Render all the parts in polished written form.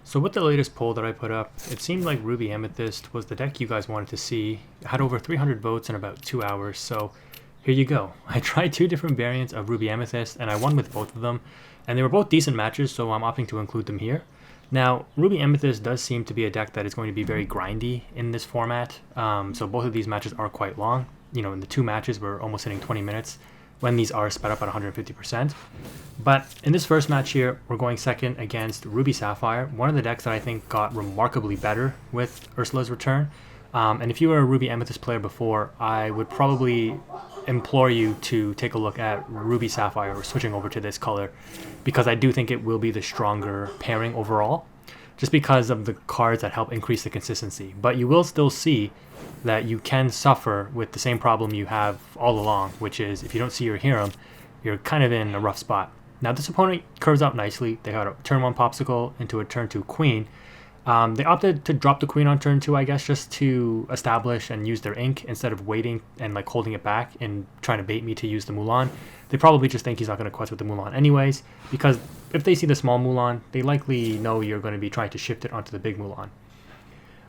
So with the latest poll that I put up, it seemed like Ruby Amethyst was the deck you guys wanted to see. It had over 300 votes in about 2 hours, so here you go. I tried two different variants of Ruby Amethyst, and I won with both of them, and they were both decent matches, so I'm opting to include them here. Now, Ruby Amethyst does seem to be a deck that is going to be very grindy in this format, so both of these matches are quite long. You know, in the two matches, we're almost hitting 20 minutes when these are sped up at 150%. But in this first match here, we're going second against Ruby Sapphire, one of the decks that I think got remarkably better with URSULA'S return. And if you were a Ruby Amethyst player before, I would probably implore you to take a look at Ruby Sapphire or switching over to this color, because I do think it will be the stronger pairing overall, just because of the cards that help increase the consistency. But you will still see that you can suffer with the same problem you have all along, which is if you don't see your Hiram, you're kind of in a rough spot. Now this opponent curves out nicely. They had a turn 1 Popsicle into a turn 2 Queen. They opted to drop the Queen on turn 2, I guess, just to establish and use their ink instead of waiting and like holding it back and trying to bait me to use the Mulan. They probably just think he's not going to quest with the Mulan anyways, because if they see the small Mulan, they likely know you're going to be trying to shift it onto the big Mulan.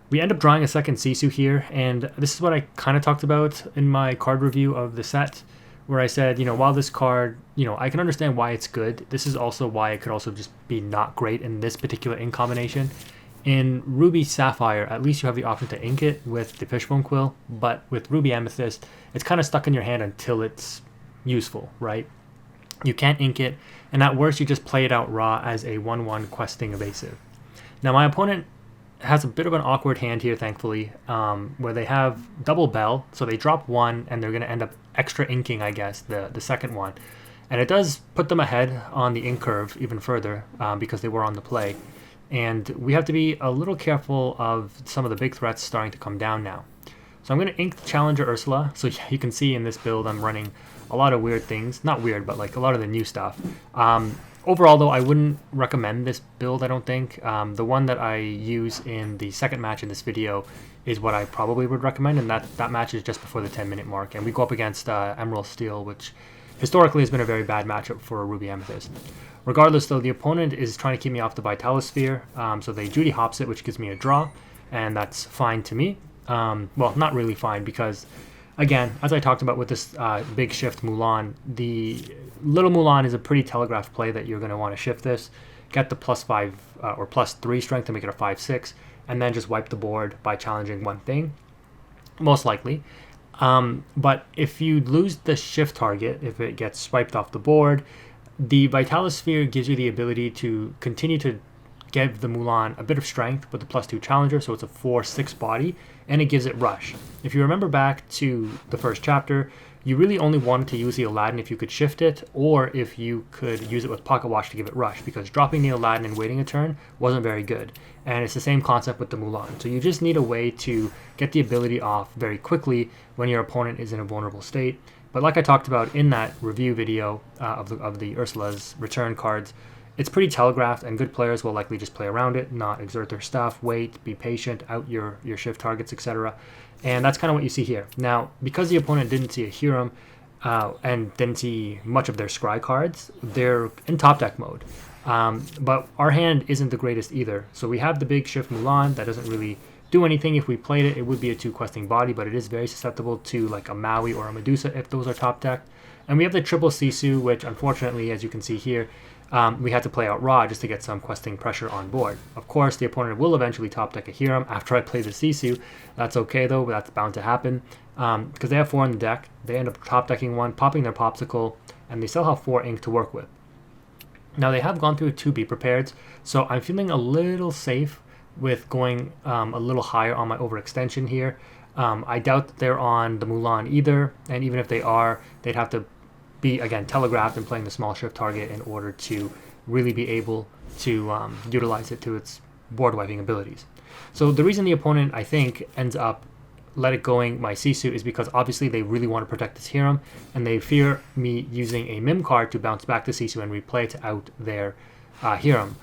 We end up drawing a second Sisu here, and this is what I kind of talked about in my card review of the set, where I said, while this card, I can understand why it's good, this is also why it could also just be not great in this particular ink combination. In Ruby Sapphire, at least you have the option to ink it with the Fishbone Quill, but with Ruby Amethyst, it's kind of stuck in your hand until it's useful, right? You can't ink it, and at worst you just play it out raw as a 1-1 questing evasive. Now my opponent has a bit of an awkward hand here, thankfully, where they have double Bell, so they drop one and they're going to end up extra inking, I guess, the second one. And it does put them ahead on the ink curve even further because they were on the play. And we have to be a little careful of some of the big threats starting to come down now. So I'm going to ink the Challenger Ursula. So you can see in this build I'm running a lot of weird things. Not weird, but like a lot of the new stuff. Overall, though, I wouldn't recommend this build, I don't think. The one that I use in the second match in this video is what I probably would recommend, and that match is just before the 10-minute mark. And we go up against Emerald Steel, which historically has been a very bad matchup for Ruby Amethyst. Regardless, though, the opponent is trying to keep me off the Vitalosphere, so they Judy Hops it, which gives me a draw, and that's fine to me. Well, not really fine, because, again, as I talked about with this big shift Mulan, the little Mulan is a pretty telegraphed play that you're going to want to shift this, get the +5 or +3 strength to make it a 5-6, and then just wipe the board by challenging one thing, most likely. But if you lose the shift target, if it gets swiped off the board, the Vitalosphere gives you the ability to continue to give the Mulan a bit of strength with the +2 Challenger, so it's a 4-6 body, and it gives it rush. If you remember back to the first chapter, you really only wanted to use the Aladdin if you could shift it, or if you could use it with Pocket Watch to give it rush, because dropping the Aladdin and waiting a turn wasn't very good. And it's the same concept with the Mulan. So you just need a way to get the ability off very quickly when your opponent is in a vulnerable state. But like I talked about in that review video of the URSULA'S return cards, it's pretty telegraphed, and good players will likely just play around it, not exert their stuff, wait, be patient, out your shift targets, etc. And that's kind of what you see here. Now, because the opponent didn't see a Hiram and didn't see much of their scry cards, they're in top deck mode. But our hand isn't the greatest either. So we have the big shift Mulan that doesn't really do anything. If we played it, it would be a 2 questing body, but it is very susceptible to like a Maui or a Medusa if those are top decked. And we have the triple Sisu, which unfortunately, as you can see here, we had to play out raw just to get some questing pressure on board. Of course, the opponent will eventually top deck a Hiram after I play the Sisu. That's okay though, but that's bound to happen. Because they have 4 in the deck, they end up top decking one, popping their Popsicle, and they still have 4 ink to work with. Now they have gone through 2 Be Prepareds, so I'm feeling a little safe with going a little higher on my overextension here. I doubt that they're on the Mulan either, and even if they are, they'd have to be, again, telegraphed and playing the small shift target in order to really be able to utilize it to its board wiping abilities. So the reason the opponent, I think, ends up let it going my Sisu is because obviously they really want to protect this Hiram, and they fear me using a Mim card to bounce back the Sisu and replay it to out their Hiram.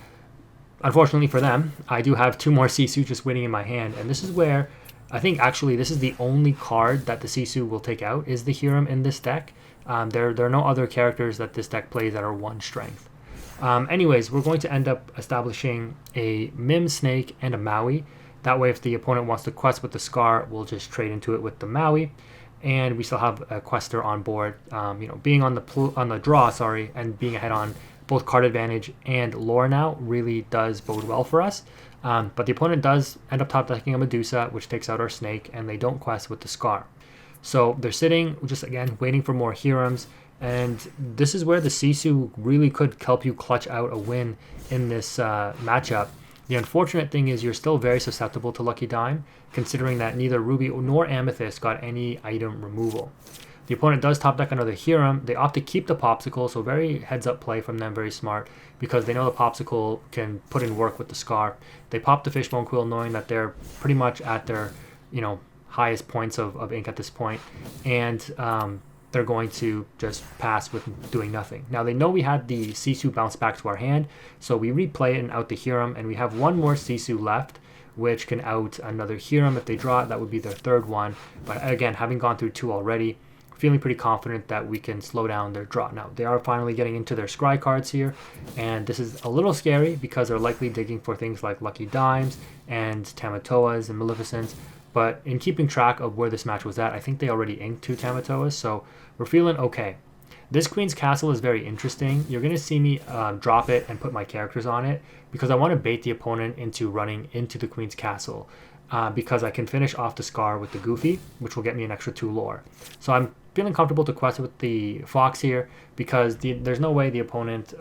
Unfortunately for them, I do have 2 more Sisu just waiting in my hand, and this is where I think actually this is the only card that the Sisu will take out, is the Hiram in this deck. There are no other characters that this deck plays that are 1 strength. Anyways, we're going to end up establishing a Mim Snake and a Maui. That way, if the opponent wants to quest with the Scar, we'll just trade into it with the Maui. And we still have a quester on board. Being on the draw, and being ahead on both card advantage and lore now really does bode well for us. But the opponent does end up top decking a Medusa, which takes out our Snake, and they don't quest with the Scar. So they're sitting, just again, waiting for more Hirams. And this is where the Sisu really could help you clutch out a win in this matchup. The unfortunate thing is you're still very susceptible to Lucky Dime, considering that neither Ruby nor Amethyst got any item removal. The opponent does top deck another Hiram. They opt to keep the Popsicle, so very heads-up play from them, very smart, because they know the Popsicle can put in work with the Scar. They pop the Fishbone Quill knowing that they're pretty much at their, highest points of ink at this point, and they're going to just pass with doing nothing. Now they know we had the Sisu bounce back to our hand, so we replay it and out the Hiram, and we have one more Sisu left, which can out another Hiram if they draw it. That would be their third one. But again, having gone through two already, feeling pretty confident that we can slow down their draw. Now, they are finally getting into their scry cards here, and this is a little scary because they're likely digging for things like Lucky Dimes and Tamatoas and Maleficents. But in keeping track of where this match was at, I think they already inked two Tamatoas, so we're feeling okay. This Queen's Castle is very interesting. You're going to see me drop it and put my characters on it because I want to bait the opponent into running into the Queen's Castle because I can finish off the Scar with the Goofy, which will get me an extra 2 lore. So I'm feeling comfortable to quest with the Fox here because there's no way the opponent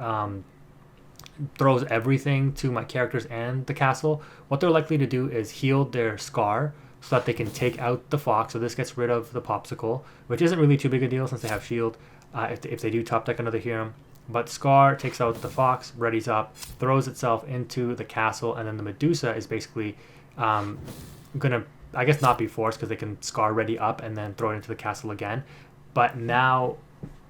throws everything to my characters and the castle. What they're likely to do is heal their Scar so that they can take out the Fox. So this gets rid of the Popsicle, which isn't really too big a deal since they have shield if they do top deck another Hiram. But Scar takes out the Fox, readies up, throws itself into the castle, and then the Medusa is basically gonna, I guess, not be forced because they can Scar ready up and then throw it into the castle again. But now,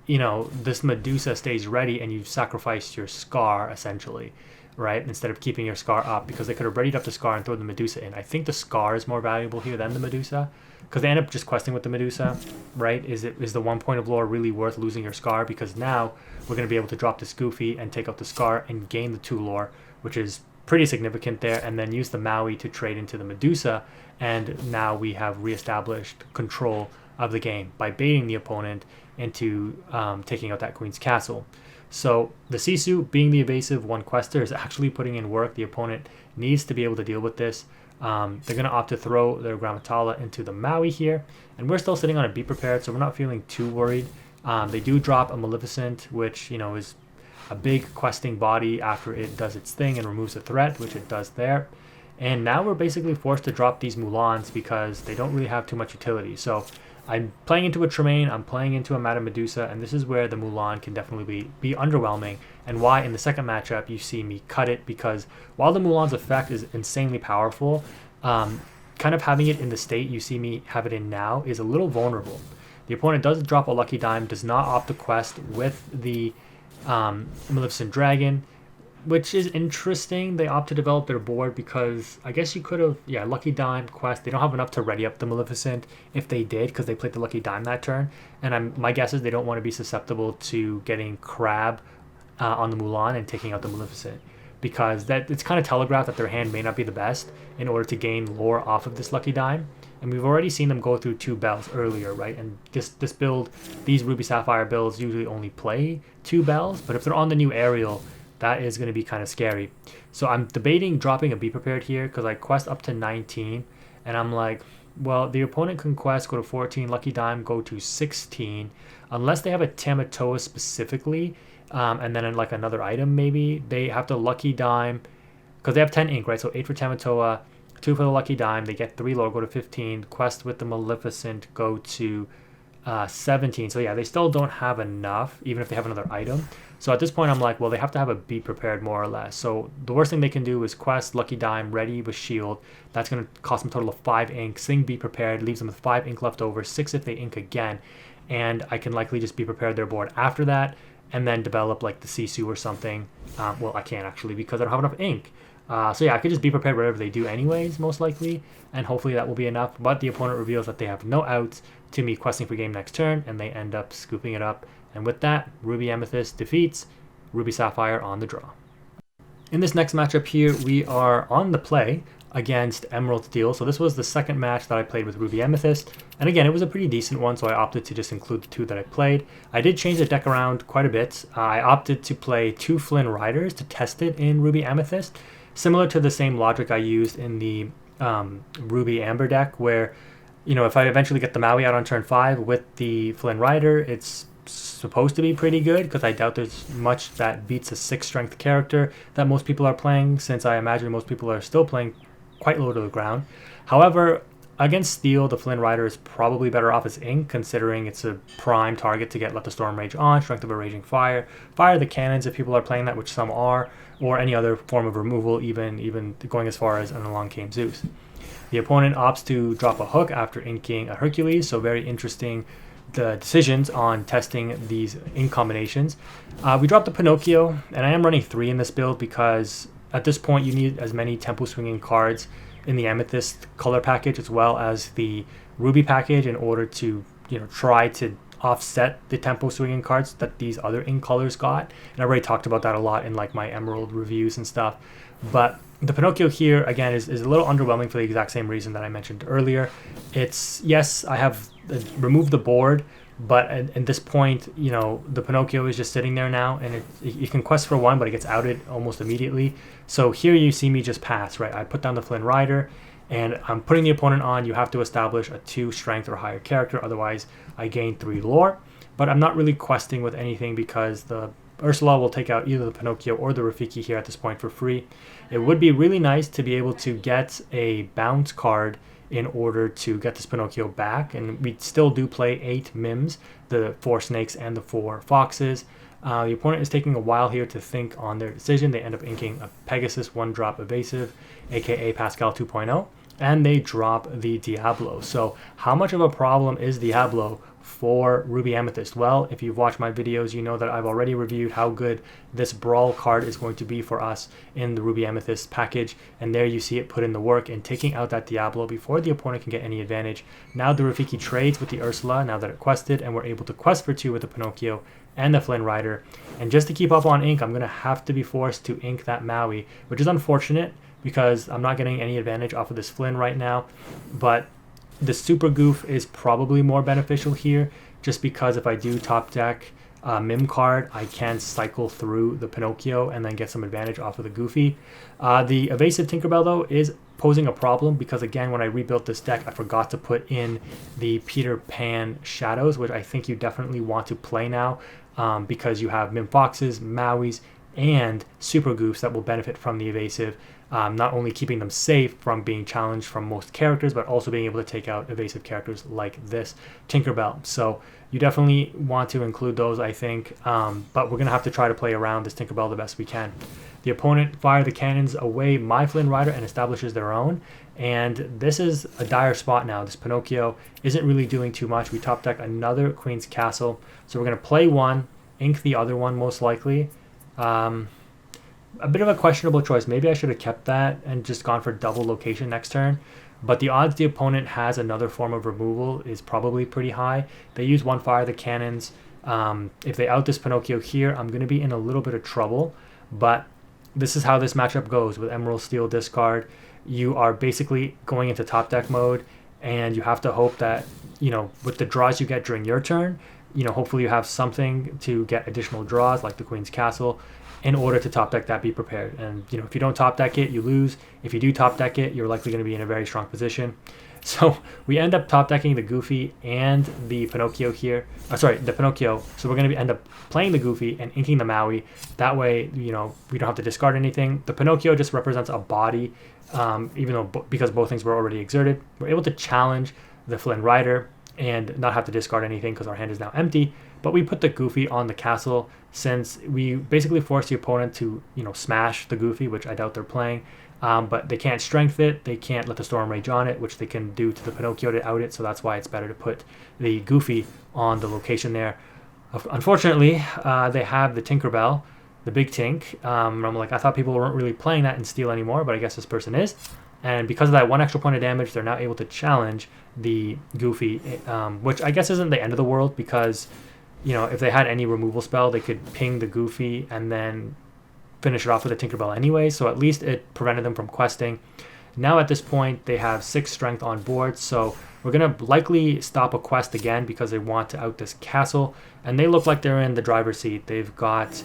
this Medusa stays ready and you've sacrificed your Scar essentially, right? Instead of keeping your Scar up, because they could have readied up the Scar and thrown the Medusa in. I think the Scar is more valuable here than the Medusa because they end up just questing with the Medusa, right? Is the 1 point of lore really worth losing your Scar? Because now we're going to be able to drop this Goofy and take out the Scar and gain the 2 lore, which is pretty significant there, and then use the Maui to trade into the Medusa, and now we have reestablished control of the game by baiting the opponent into taking out that Queen's Castle. So the Sisu, being the evasive one quester, is actually putting in work. The opponent needs to be able to deal with this. They're going to opt to throw their Grammatala into the Maui here, and we're still sitting on a Be Prepared, so we're not feeling too worried. They do drop a Maleficent, which is a big questing body after it does its thing and removes a threat, which it does there. And now we're basically forced to drop these Mulans because they don't really have too much utility. So I'm playing into a Tremaine, I'm playing into a Madame Medusa, and this is where the Mulan can definitely be underwhelming, and why in the second matchup you see me cut it, because while the Mulan's effect is insanely powerful, kind of having it in the state you see me have it in now is a little vulnerable. The opponent does drop a Lucky Dime, does not opt to quest with the Maleficent Dragon, which is interesting. They opt to develop their board because I guess you could have, Lucky Dime, quest. They don't have enough to ready up the Maleficent if they did, because they played the Lucky Dime that turn. And my guess is they don't want to be susceptible to getting Crab on the Mulan and taking out the Maleficent, because it's kind of telegraphed that their hand may not be the best in order to gain lore off of this Lucky Dime. And we've already seen them go through 2 bells earlier, right? And this build, these Ruby Sapphire builds usually only play 2 bells, but if they're on the new Ariel, that is going to be kind of scary. So I'm debating dropping a Be Prepared here because I quest up to 19, and I'm like, well, the opponent can quest, go to 14, Lucky Dime, go to 16, unless they have a Tamatoa specifically, and then like another item maybe. They have to Lucky Dime, because they have 10 ink, right? So 8 for Tamatoa, 2 for the Lucky Dime, they get 3 lore, go to 15, quest with the Maleficent, go to 17. So yeah, they still don't have enough, even if they have another item. So at this point, I'm like, well, they have to have a Be Prepared more or less. So the worst thing they can do is quest Lucky Dime, ready with shield. That's going to cost them a total of 5 ink. Sing Be Prepared, leaves them with 5 ink left over, 6 if they ink again. And I can likely just Be Prepared their board after that, and then develop like the Sisu or something. Well, I can't actually because I don't have enough ink. So yeah, I could just Be Prepared whatever they do anyways, most likely, and hopefully that will be enough. But the opponent reveals that they have no outs to me questing for game next turn, and they end up scooping it up. And with that, Ruby Amethyst defeats Ruby Sapphire on the draw. In this next matchup here, we are on the play against Emerald Steel. So this was the second match that I played with Ruby Amethyst. And again, it was a pretty decent one, so I opted to just include the two that I played. I did change the deck around quite a bit. I opted to play 2 Flynn Riders to test it in Ruby Amethyst, similar to the same logic I used in the Ruby Amber deck, where, you know, if I eventually get the Maui out on turn 5 with the Flynn Rider, it's supposed to be pretty good, because I doubt there's much that beats a 6 strength character that most people are playing, since I imagine most people are still playing quite low to the ground. However, against Steel, the Flynn Rider is probably better off as Ink, considering it's a prime target to get Let the Storm Rage on, Strength of a Raging Fire, Fire the Cannons if people are playing that, which some are, or any other form of removal, even going as far as an Along Came Zeus. The opponent opts to drop a Hook after inking a Hercules, so very interesting the decisions on testing these ink combinations. We dropped the Pinocchio, and I am running 3 in this build because at this point you need as many tempo swinging cards in the Amethyst color package as well as the Ruby package in order to, you know, try to offset the tempo swinging cards that these other ink colors got. And I already talked about that a lot in like my Emerald reviews and stuff. But the Pinocchio here, again, is a little underwhelming for the exact same reason that I mentioned earlier. It's, yes, I have removed the board, but at this point, you know, the Pinocchio is just sitting there now, and you can quest for 1, but it gets outed almost immediately. So here you see me just pass, right? I put down the Flynn Rider, and I'm putting the opponent on. You have to establish a 2 strength or higher character, otherwise I gain 3 lore. But I'm not really questing with anything because the Ursula will take out either the Pinocchio or the Rafiki here at this point for free. It would be really nice to be able to get a bounce card in order to get this Pinocchio back, and we still do play 8 Mims, the 4 snakes and the 4 foxes. The opponent is taking a while here to think on their decision. They end up inking a Pegasus 1-drop evasive, aka Pascal 2.0, and they drop the Diablo. So how much of a problem is Diablo for Ruby Amethyst? Well, if you've watched my videos, you know that I've already reviewed how good this Brawl card is going to be for us in the Ruby Amethyst package, and there you see it put in the work and taking out that Diablo before the opponent can get any advantage. Now the Rafiki trades with the Ursula, now that it quested, and we're able to quest for 2 with the Pinocchio and the Flynn Rider. And just to keep up on ink, I'm going to have to be forced to ink that Maui, which is unfortunate because I'm not getting any advantage off of this Flynn right now. But the Super Goof is probably more beneficial here, just because if I do top deck Mim card, I can cycle through the Pinocchio and then get some advantage off of the Goofy. The Evasive Tinkerbell, though, is posing a problem because, again, when I rebuilt this deck, I forgot to put in the Peter Pan Shadows, which I think you definitely want to play now because you have Mim Foxes, Mauis, and Super Goofs that will benefit from the Evasive. Not only keeping them safe from being challenged from most characters, but also being able to take out evasive characters like this Tinkerbell. So you definitely want to include those, I think, but we're going to have to try to play around this Tinkerbell the best we can. The opponent fire the cannons away my Flynn Rider and establishes their own, and this is a dire spot now. This Pinocchio isn't really doing too much. We top deck another Queen's Castle, so we're going to play 1, ink the other one most likely. A bit of a questionable choice. Maybe I should have kept that and just gone for double location next turn. But the odds the opponent has another form of removal is probably pretty high. They use 1 fire the cannons. If they out this Pinocchio here, I'm going to be in a little bit of trouble. But this is how this matchup goes with Emerald Steel discard. You are basically going into top deck mode, and you have to hope that, you know, with the draws you get during your turn, you know, hopefully you have something to get additional draws like the Queen's Castle in order to top deck that. Be prepared. And, you know, if you don't top deck it, you lose. If you do top deck it, you're likely going to be in a very strong position. So we end up top decking the Goofy and the Pinocchio here. The Pinocchio. So we're going to end up playing the Goofy and inking the Maui. That way, you know, we don't have to discard anything. The Pinocchio just represents a body, even though because both things were already exerted. We're able to challenge the Flynn Rider and not have to discard anything because our hand is now empty. But we put the Goofy on the castle since we basically force the opponent to, you know, smash the Goofy, which I doubt they're playing. But they can't strength it, they can't let the Storm Rage on it, which they can do to the Pinocchio to out it, so that's why it's better to put the Goofy on the location there. Unfortunately, they have the Tinkerbell, the Big Tink. I'm like, I thought people weren't really playing that in Steel anymore, but I guess this person is. And because of that 1 extra point of damage, they're now able to challenge the Goofy, which I guess isn't the end of the world because you know, if they had any removal spell, they could ping the Goofy and then finish it off with a Tinkerbell anyway. So at least it prevented them from questing. Now at this point, they have 6 strength on board, so we're going to likely stop a quest again because they want to out this castle. And they look like they're in the driver's seat. They've got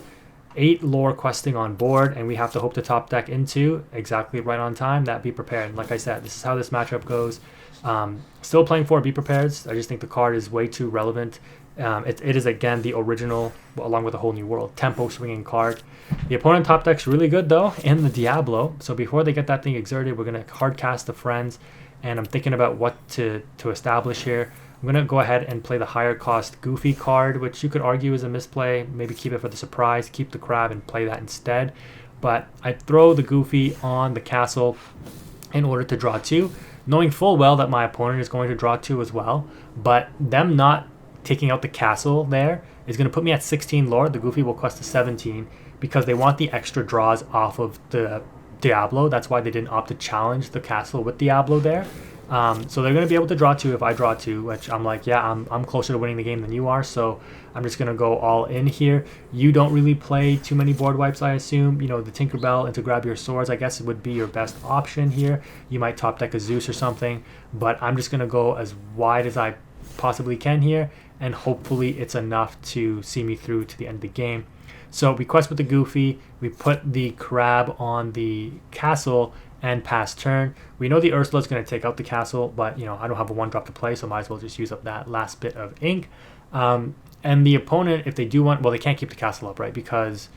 8 lore questing on board, and we have to hope to top deck into exactly right on time. That Be Prepared. Like I said, this is how this matchup goes. Still playing for Be Prepared. I just think the card is way too relevant. It is, again, the original, along with a whole new world, tempo swinging card. The opponent top deck's really good, though, in the Diablo. So before they get that thing exerted, we're going to hard cast the Friends. And I'm thinking about what to establish here. I'm going to go ahead and play the higher cost Goofy card, which you could argue is a misplay. Maybe keep it for the surprise, keep the Crab, and play that instead. But I throw the Goofy on the castle in order to draw 2, knowing full well that my opponent is going to draw 2 as well. But them not taking out the castle there is going to put me at 16 lore. The Goofy will quest to 17 because they want the extra draws off of the Diablo. That's why they didn't opt to challenge the castle with Diablo there. So they're going to be able to draw 2 if I draw 2, which I'm like, yeah, I'm closer to winning the game than you are, so I'm just going to go all in here. You don't really play too many board wipes, I assume. You know, the Tinkerbell and to grab your swords, I guess it would be your best option here. You might top deck a Zeus or something, but I'm just going to go as wide as I possibly can here, and hopefully it's enough to see me through to the end of the game. So we quest with the Goofy, we put the Crab on the castle, and pass turn. We know the Ursula is going to take out the castle, but you know, I don't have a 1-drop to play, so might as well just use up that last bit of ink. And the opponent, if they do want, well, they can't keep the castle up, right? Because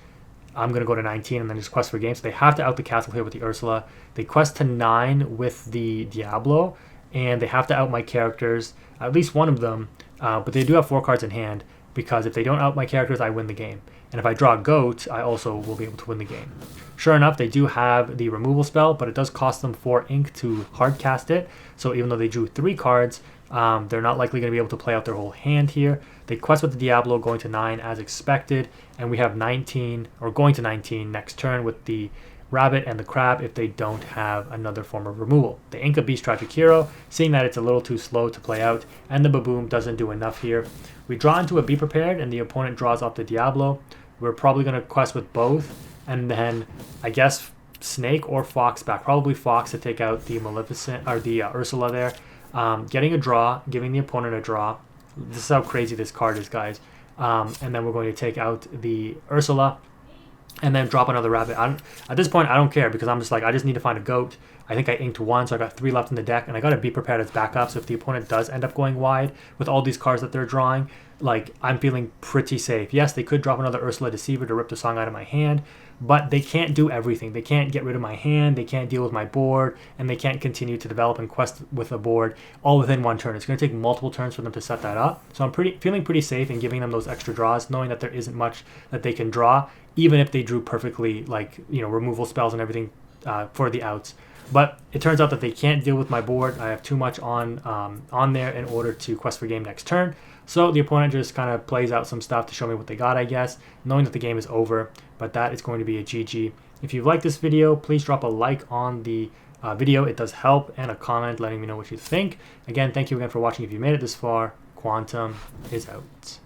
I'm going to go to 19 and then just quest for game. So they have to out the castle here with the Ursula. They quest to 9 with the Diablo, and they have to out my characters, at least one of them, but they do have 4 cards in hand, because if they don't out my characters, I win the game. And if I draw a goat, I also will be able to win the game. Sure enough, they do have the removal spell, but it does cost them 4 ink to hard cast it. So even though they drew 3 cards, they're not likely going to be able to play out their whole hand here. They quest with the Diablo, going to 9 as expected, and we have 19, or going to 19 next turn with the Rabbit and the Crab if they don't have another form of removal. They ink a Beast Tragic Hero, seeing that it's a little too slow to play out, and the Baboom doesn't do enough here. We draw into a Be Prepared, and the opponent draws off the Diablo. We're probably going to quest with both, and then I guess Snake or Fox back. Probably Fox to take out the Maleficent, or the Ursula there. Getting a draw, giving the opponent a draw. This is how crazy this card is, guys. And then we're going to take out the Ursula, and then drop another Rabbit. At this point, I don't care, because I'm just like, I just need to find a goat. I think I inked 1, so I got 3 left in the deck, and I got to Be Prepared as backup, so if the opponent does end up going wide with all these cards that they're drawing, like, I'm feeling pretty safe. Yes, they could drop another Ursula Deceiver to rip the song out of my hand, but they can't do everything. They can't get rid of my hand, they can't deal with my board, and they can't continue to develop and quest with a board all within 1 turn. It's going to take multiple turns for them to set that up. So I'm feeling pretty safe in giving them those extra draws, knowing that there isn't much that they can draw, even if they drew perfectly, like, you know, removal spells and everything for the outs. But it turns out that they can't deal with my board. I have too much on there in order to quest for game next turn. So the opponent just kind of plays out some stuff to show me what they got, I guess, knowing that the game is over. But that is going to be a GG. If you've liked this video, please drop a like on the video. It does help, and a comment letting me know what you think. Again, thank you again for watching. If you made it this far, Quantum is out.